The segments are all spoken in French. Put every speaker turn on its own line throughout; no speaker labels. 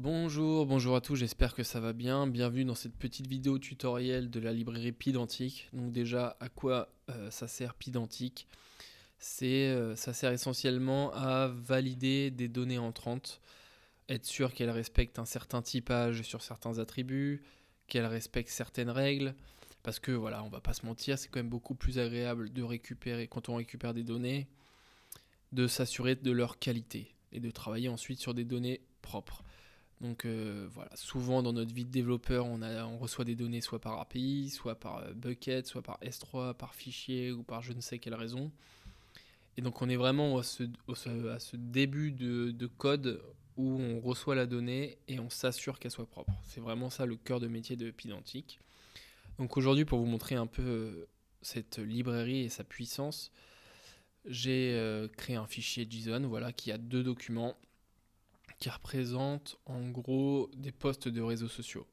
Bonjour à tous, j'espère que ça va bien. Bienvenue dans cette petite vidéo tutoriel de la librairie Pydantic. Donc déjà, à quoi ça sert Pydantic? Ça sert essentiellement à valider des données entrantes, être sûr qu'elles respectent un certain typage sur certains attributs, qu'elles respectent certaines règles, parce que voilà, on va pas se mentir, c'est quand même beaucoup plus agréable de récupérer, quand on récupère des données, de s'assurer de leur qualité et de travailler ensuite sur des données propres. Donc voilà, souvent dans notre vie de développeur, on reçoit des données soit par API, soit par bucket, soit par S3, par fichier ou par je ne sais quelle raison. Et donc on est vraiment à ce début de code où on reçoit la donnée et on s'assure qu'elle soit propre. C'est vraiment ça le cœur de métier de Pydantic. Donc aujourd'hui, pour vous montrer un peu cette librairie et sa puissance, j'ai créé un fichier JSON voilà, qui a deux documents qui représente en gros des posts de réseaux sociaux.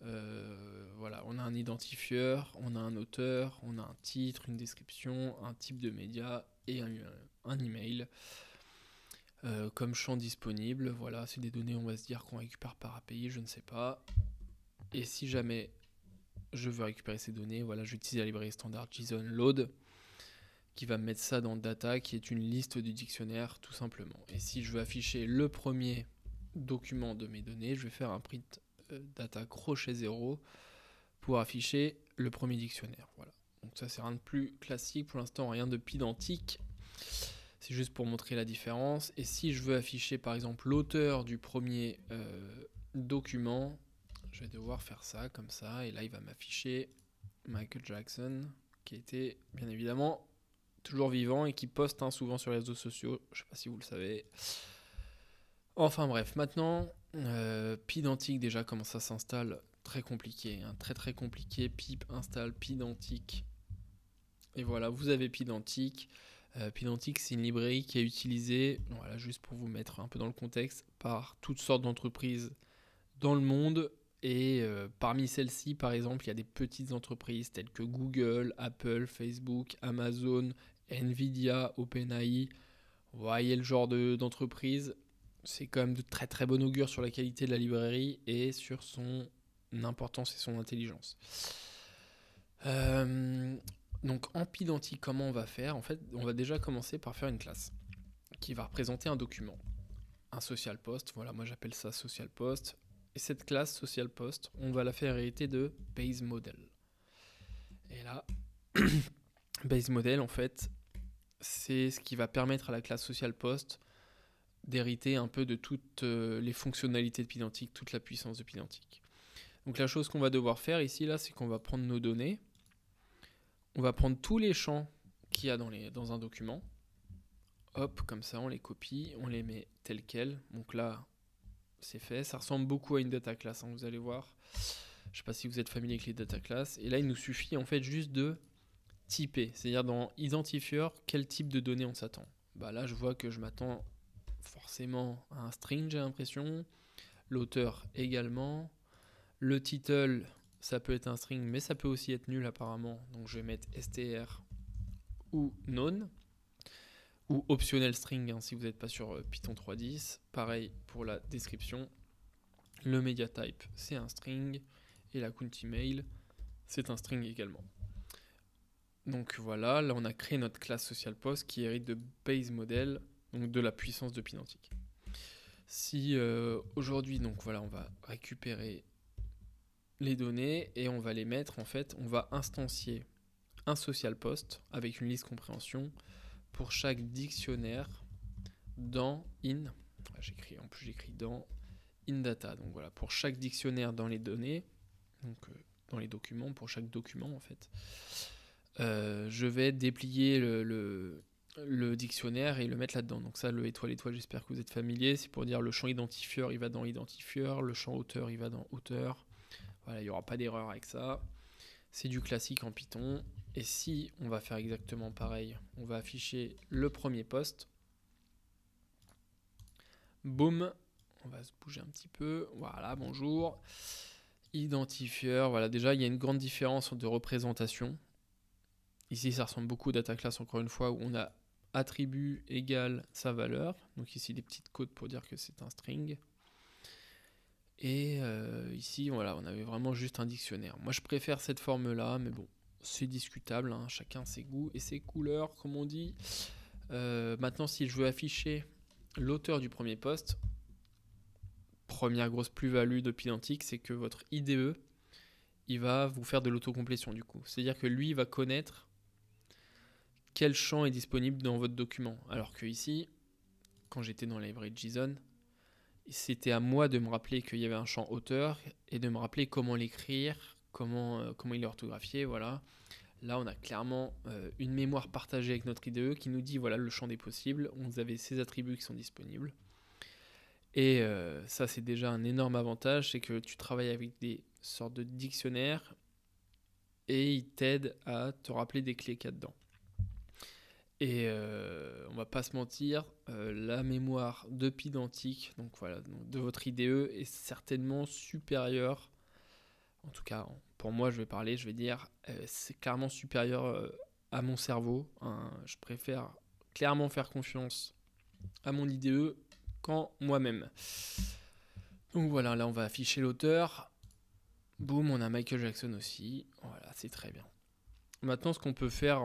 Voilà, on a un identifieur, on a un auteur, on a un titre, une description, un type de média et un email. Comme champ disponible, voilà, c'est des données, on va se dire qu'on récupère par API, je ne sais pas. Et si jamais je veux récupérer ces données, voilà, j'utilise la librairie standard JSON load qui va me mettre ça dans data, qui est une liste du dictionnaire tout simplement. Et si je veux afficher le premier document de mes données, je vais faire un print data crochet 0 pour afficher le premier dictionnaire. Voilà. Donc ça c'est rien de plus classique, pour l'instant rien de Pydantic. C'est juste pour montrer la différence. Et si je veux afficher par exemple l'auteur du premier document, je vais devoir faire ça comme ça. Et là il va m'afficher Michael Jackson, qui était bien évidemment toujours vivant et qui poste souvent sur les réseaux sociaux. Je ne sais pas si vous le savez. Enfin bref, maintenant, Pydantic déjà comment ça s'installe, très compliqué, très compliqué. Pip installe Pydantic. Et voilà, vous avez Pydantic. Pydantic, c'est une librairie qui est utilisée, voilà, juste pour vous mettre un peu dans le contexte, par toutes sortes d'entreprises dans le monde. Et parmi celles-ci, par exemple, il y a des petites entreprises telles que Google, Apple, Facebook, Amazon, Nvidia, OpenAI. Vous voyez le genre d'entreprise. C'est quand même de très bon augure sur la qualité de la librairie et sur son importance et son intelligence. Donc en Pydantic, comment on va faire? En fait, on va déjà commencer par faire une classe qui va représenter un document, un social post. Voilà, moi j'appelle ça social post. Et cette classe social post, on va la faire hériter de base model. Et là, base model, en fait, c'est ce qui va permettre à la classe social post d'hériter un peu de toutes les fonctionnalités de Pydantic, toute la puissance de Pydantic. Donc la chose qu'on va devoir faire ici, là, c'est qu'on va prendre nos données, on va prendre tous les champs qu'il y a dans un document, hop, comme ça, on les copie, on les met tels quels. Donc là, c'est fait. Ça ressemble beaucoup à une data class, vous allez voir. Je ne sais pas si vous êtes familier avec les data class. Et là, il nous suffit en fait juste de typer, c'est-à-dire dans identifier quel type de données on s'attend. Bah là, je vois que je m'attends forcément à un string, j'ai l'impression. L'auteur également. Le title, ça peut être un string, mais ça peut aussi être nul apparemment. Donc je vais mettre str ou none. Ou optionnel string si vous n'êtes pas sur Python 3.10. Pareil pour la description. Le media type, c'est un string. Et la count email, c'est un string également. Donc voilà, là on a créé notre classe social post qui hérite de base model, donc de la puissance de Pydantic. Si aujourd'hui, donc voilà, on va récupérer les données et on va les mettre, en fait, on va instancier un social post avec une liste compréhension pour chaque dictionnaire dans j'écris dans indata. Donc voilà, pour chaque dictionnaire dans les données, donc dans les documents, pour chaque document en fait, je vais déplier le dictionnaire et le mettre là-dedans. Donc ça, le étoile, j'espère que vous êtes familier. C'est pour dire le champ identifieur, il va dans identifieur, le champ auteur, il va dans auteur. Voilà, il n'y aura pas d'erreur avec ça. C'est du classique en Python. Et si on va faire exactement pareil, on va afficher le premier post. Boum, on va se bouger un petit peu. Voilà, bonjour. Identifieur, voilà, déjà il y a une grande différence de représentation. Ici, ça ressemble beaucoup au data class, encore une fois, où on a attribut égale sa valeur. Donc ici, des petites codes pour dire que c'est un string. Et ici, voilà, on avait vraiment juste un dictionnaire. Moi, je préfère cette forme-là, mais bon, c'est discutable, hein, chacun ses goûts et ses couleurs, comme on dit. Maintenant, si je veux afficher l'auteur du premier post, première grosse plus-value de Pydantic, c'est que votre IDE, il va vous faire de l'autocomplétion du coup. C'est-à-dire que lui, il va connaître quel champ est disponible dans votre document. Alors que ici, quand j'étais dans la librairie JSON, c'était à moi de me rappeler qu'il y avait un champ auteur et de me rappeler comment l'écrire, comment il est orthographié, voilà. Là, on a clairement une mémoire partagée avec notre IDE qui nous dit voilà le champ des possibles, vous avez ces attributs qui sont disponibles. Et ça, c'est déjà un énorme avantage, c'est que tu travailles avec des sortes de dictionnaires et il t'aide à te rappeler des clés qu'il y a dedans. Et on va pas se mentir, la mémoire de Pydantic, donc voilà, donc de votre IDE est certainement supérieure. En tout cas, pour moi, je vais dire, c'est clairement supérieur à mon cerveau. Hein. Je préfère clairement faire confiance à mon IDE qu'en moi-même. Donc voilà, là on va afficher l'auteur. Boum, on a Michael Jackson aussi. Voilà, c'est très bien. Maintenant, ce qu'on peut faire,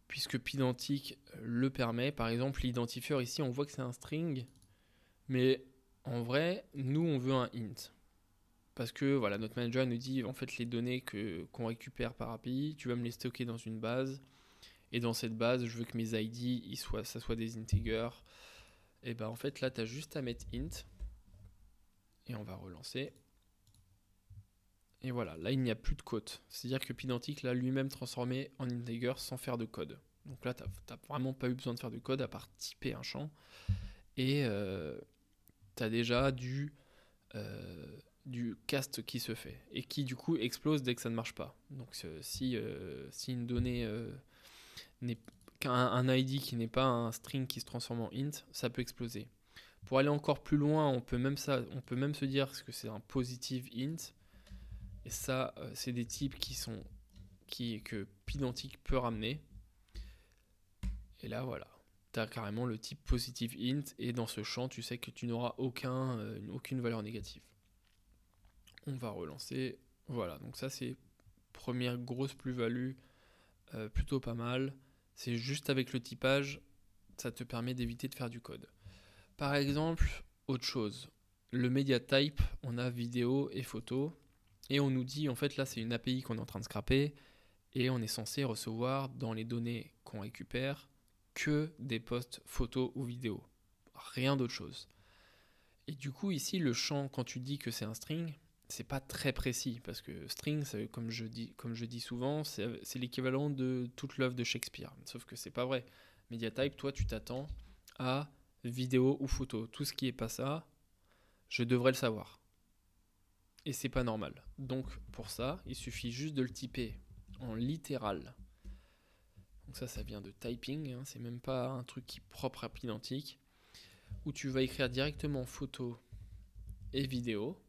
puisque Pydantic le permet, par exemple, l'identifieur ici, on voit que c'est un string, mais en vrai, nous, on veut un int. Parce que voilà, notre manager nous dit, en fait, les données qu'on récupère par API, tu vas me les stocker dans une base. Et dans cette base, je veux que mes ID, ça soit des integers. Et ben en fait, là, tu as juste à mettre int. Et on va relancer. Et voilà, là, il n'y a plus de code. C'est-à-dire que Pydantic l'a lui-même transformé en integer sans faire de code. Donc là, tu n'as vraiment pas eu besoin de faire de code à part typer un champ. Et tu as déjà du cast qui se fait. Et qui, du coup, explose dès que ça ne marche pas. Donc si une donnée n'est qu'un ID qui n'est pas un string qui se transforme en int, ça peut exploser. Pour aller encore plus loin, on peut même se dire que c'est un positive int. Et ça, c'est des types que Pydantic peut ramener. Et là, voilà. Tu as carrément le type positive int. Et dans ce champ, tu sais que tu n'auras aucune valeur négative. On va relancer. Voilà, donc ça, c'est première grosse plus-value. Plutôt pas mal. C'est juste avec le typage, ça te permet d'éviter de faire du code. Par exemple, autre chose. Le media type, on a vidéo et photo. Et on nous dit, en fait, là, c'est une API qu'on est en train de scraper. Et on est censé recevoir dans les données qu'on récupère que des posts photos ou vidéos. Rien d'autre chose. Et du coup, ici, le champ, quand tu dis que c'est un string, c'est pas très précis. Parce que string, comme je dis souvent, c'est l'équivalent de toute l'œuvre de Shakespeare. Sauf que c'est pas vrai. MediaType, toi, tu t'attends à vidéo ou photo. Tout ce qui est pas ça, je devrais le savoir. Et c'est pas normal. Donc, pour ça, il suffit juste de le typer en littéral. Donc ça vient de typing, hein, c'est même pas un truc qui est propre à Pydantic, où tu vas écrire directement photo et vidéo.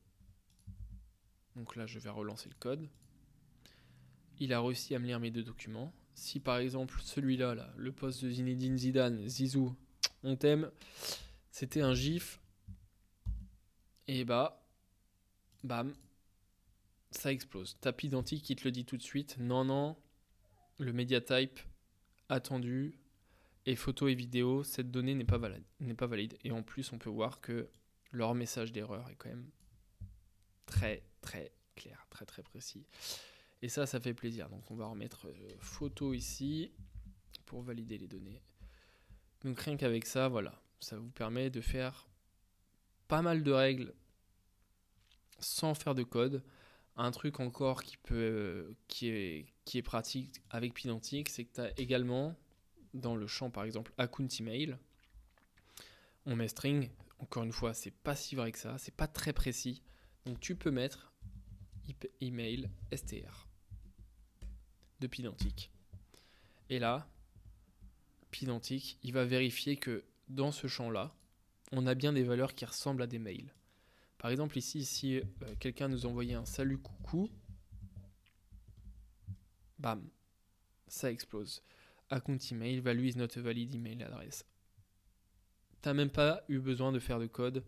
Donc là, je vais relancer le code. Il a réussi à me lire mes deux documents. Si par exemple celui-là, là, le post de Zinedine Zidane, Zizou, on t'aime, c'était un gif, et bah, bam, ça explose. T'as Pydantic qui te le dit tout de suite, non, le media type attendu, et photo et vidéo, cette donnée n'est pas valide. Et en plus, on peut voir que leur message d'erreur est quand même très très clair, très très précis. Et ça fait plaisir. Donc on va remettre photo ici pour valider les données. Donc rien qu'avec ça, voilà, ça vous permet de faire pas mal de règles sans faire de code. Un truc encore qui est pratique avec Pydantic, c'est que tu as également dans le champ par exemple account email, on met string. Encore une fois, c'est pas si vrai que ça, c'est pas très précis. Donc tu peux mettre email str de Pydantic. Et là, Pydantic, il va vérifier que dans ce champ-là, on a bien des valeurs qui ressemblent à des mails. Par exemple, ici, si quelqu'un nous envoyait un salut coucou, bam, ça explose. Account email, value is not a valid email address. T'as même pas eu besoin de faire de code.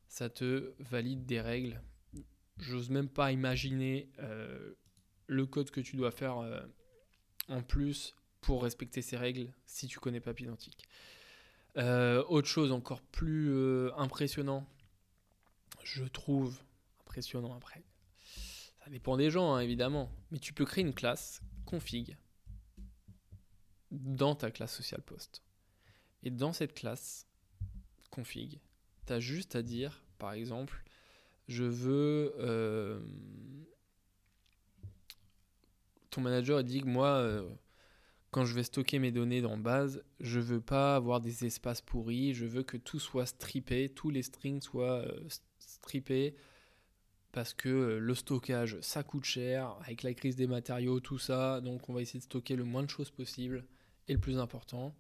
Ça te valide des règles. J'ose même pas imaginer le code que tu dois faire en plus pour respecter ces règles si tu connais pas Pydantic. Autre chose encore plus impressionnant, je trouve, impressionnant après, ça dépend des gens évidemment, mais tu peux créer une classe config dans ta classe social post. Et dans cette classe config, tu as juste à dire, par exemple, je veux... ton manager dit que moi, quand je vais stocker mes données dans base, je veux pas avoir des espaces pourris, je veux que tout soit strippé, tous les strings soient strippés, parce que le stockage, ça coûte cher, avec la crise des matériaux, tout ça, donc on va essayer de stocker le moins de choses possible, et le plus important.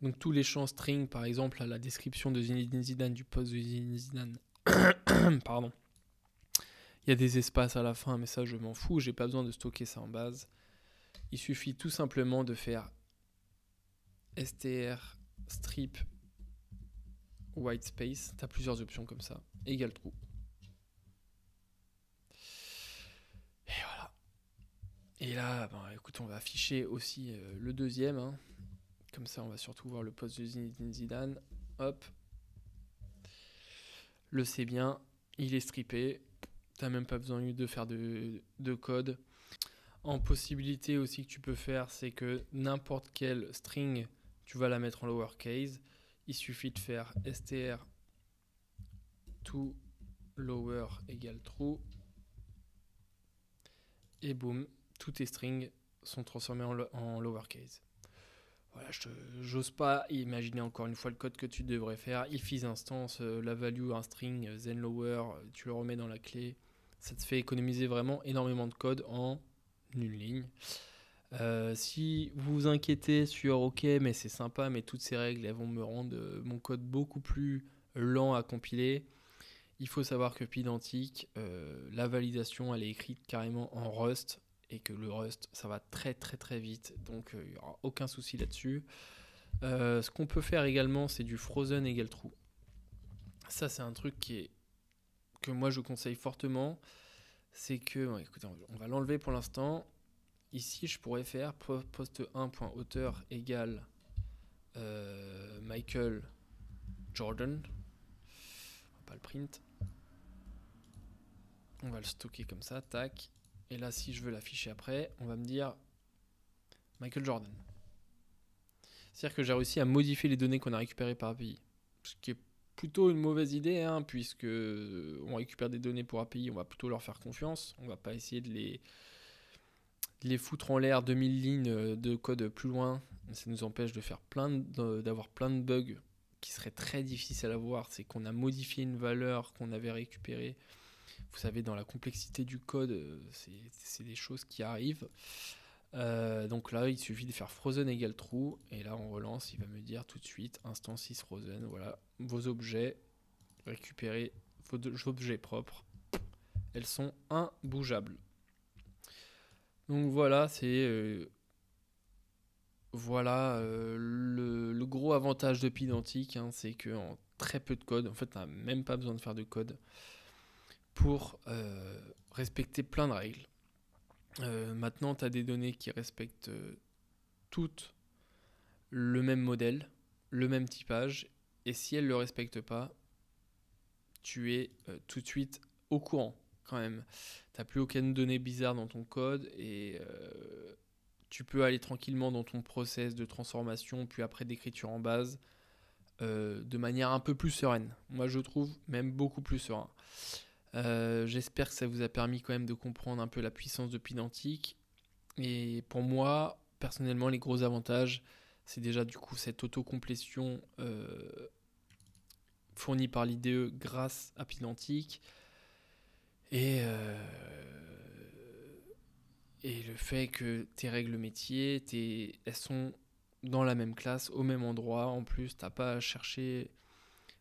Donc tous les champs string, par exemple, à la description de Zinedine Zidane, du post de Zinedine Zidane, pardon, il y a des espaces à la fin, mais ça je m'en fous, j'ai pas besoin de stocker ça en base. Il suffit tout simplement de faire str strip white space, tu as plusieurs options comme ça, égale true. Et voilà. Et là, écoute, on va afficher aussi le deuxième. Hein. Comme ça, on va surtout voir le post de Zinedine Zidane. Hop. Le c'est bien, il est strippé. T'as même pas besoin de faire de code. En possibilité aussi que tu peux faire, c'est que n'importe quelle string, tu vas la mettre en lowercase. Il suffit de faire str to lower égale true. Et boum, tous tes strings sont transformés en lowercase. Voilà, j'ose pas imaginer encore une fois le code que tu devrais faire. If is instance, la value, un string, then lower, tu le remets dans la clé. Ça te fait économiser vraiment énormément de code en une ligne. Si vous vous inquiétez sur ok, mais c'est sympa, mais toutes ces règles elles vont me rendre mon code beaucoup plus lent à compiler, il faut savoir que Pydantic, la validation elle est écrite carrément en Rust et que le Rust ça va très très très vite, donc il n'y aura aucun souci là-dessus. Ce qu'on peut faire également, c'est du frozen égale true. Ça c'est un truc que moi je conseille fortement. C'est que, écoutez, on va l'enlever pour l'instant. Ici, je pourrais faire post1.auteur égale Michael Jordan. On va pas le print. On va le stocker comme ça, tac. Et là, si je veux l'afficher après, on va me dire Michael Jordan. C'est-à-dire que j'ai réussi à modifier les données qu'on a récupérées par API. Ce qui est plutôt une mauvaise idée, hein, puisque on récupère des données pour API, on va plutôt leur faire confiance. On va pas essayer de les foutre en l'air 2000 lignes de code plus loin. Ça nous empêche de faire d'avoir plein de bugs qui seraient très difficiles à voir. C'est qu'on a modifié une valeur qu'on avait récupérée. Vous savez, dans la complexité du code, c'est des choses qui arrivent. Donc là, il suffit de faire frozen égale true. Et là, on relance. Il va me dire tout de suite instance is frozen. Voilà, vos objets, récupérez vos objets propres. Elles sont imbougeables. Donc voilà, c'est le gros avantage de Pydantic, hein, c'est qu'en très peu de code, en fait, tu n'as même pas besoin de faire de code pour respecter plein de règles. Maintenant, tu as des données qui respectent toutes le même modèle, le même typage, et si elles ne le respectent pas, tu es tout de suite au courant quand même. Tu n'as plus aucune donnée bizarre dans ton code et tu peux aller tranquillement dans ton process de transformation, puis après d'écriture en base, de manière un peu plus sereine. Moi, je trouve même beaucoup plus serein. J'espère que ça vous a permis quand même de comprendre un peu la puissance de Pydantic. Et pour moi, personnellement, les gros avantages, c'est déjà du coup cette autocomplétion fournie par l'IDE grâce à Pydantic. Et le fait que tes règles métiers, elles sont dans la même classe, au même endroit. En plus, t'as pas à chercher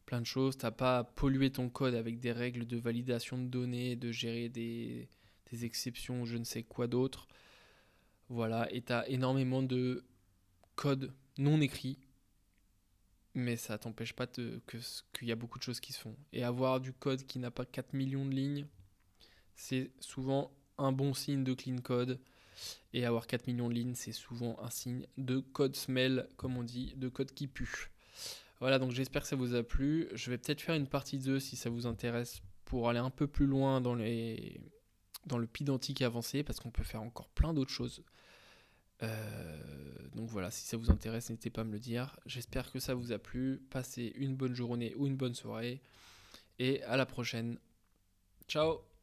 plein de choses, t'as pas à polluer ton code avec des règles de validation de données, de gérer des exceptions, je ne sais quoi d'autre. Voilà, et t'as énormément de code non écrit, mais ça t'empêche pas qu'il y a beaucoup de choses qui se font. Et avoir du code qui n'a pas 4 millions de lignes, c'est souvent un bon signe de clean code. Et avoir 4 millions de lignes, c'est souvent un signe de code smell, comme on dit, de code qui pue. Voilà, donc j'espère que ça vous a plu. Je vais peut-être faire une partie 2 si ça vous intéresse pour aller un peu plus loin dans le Pydantic avancé, parce qu'on peut faire encore plein d'autres choses. Donc voilà, si ça vous intéresse, n'hésitez pas à me le dire. J'espère que ça vous a plu. Passez une bonne journée ou une bonne soirée. Et à la prochaine. Ciao!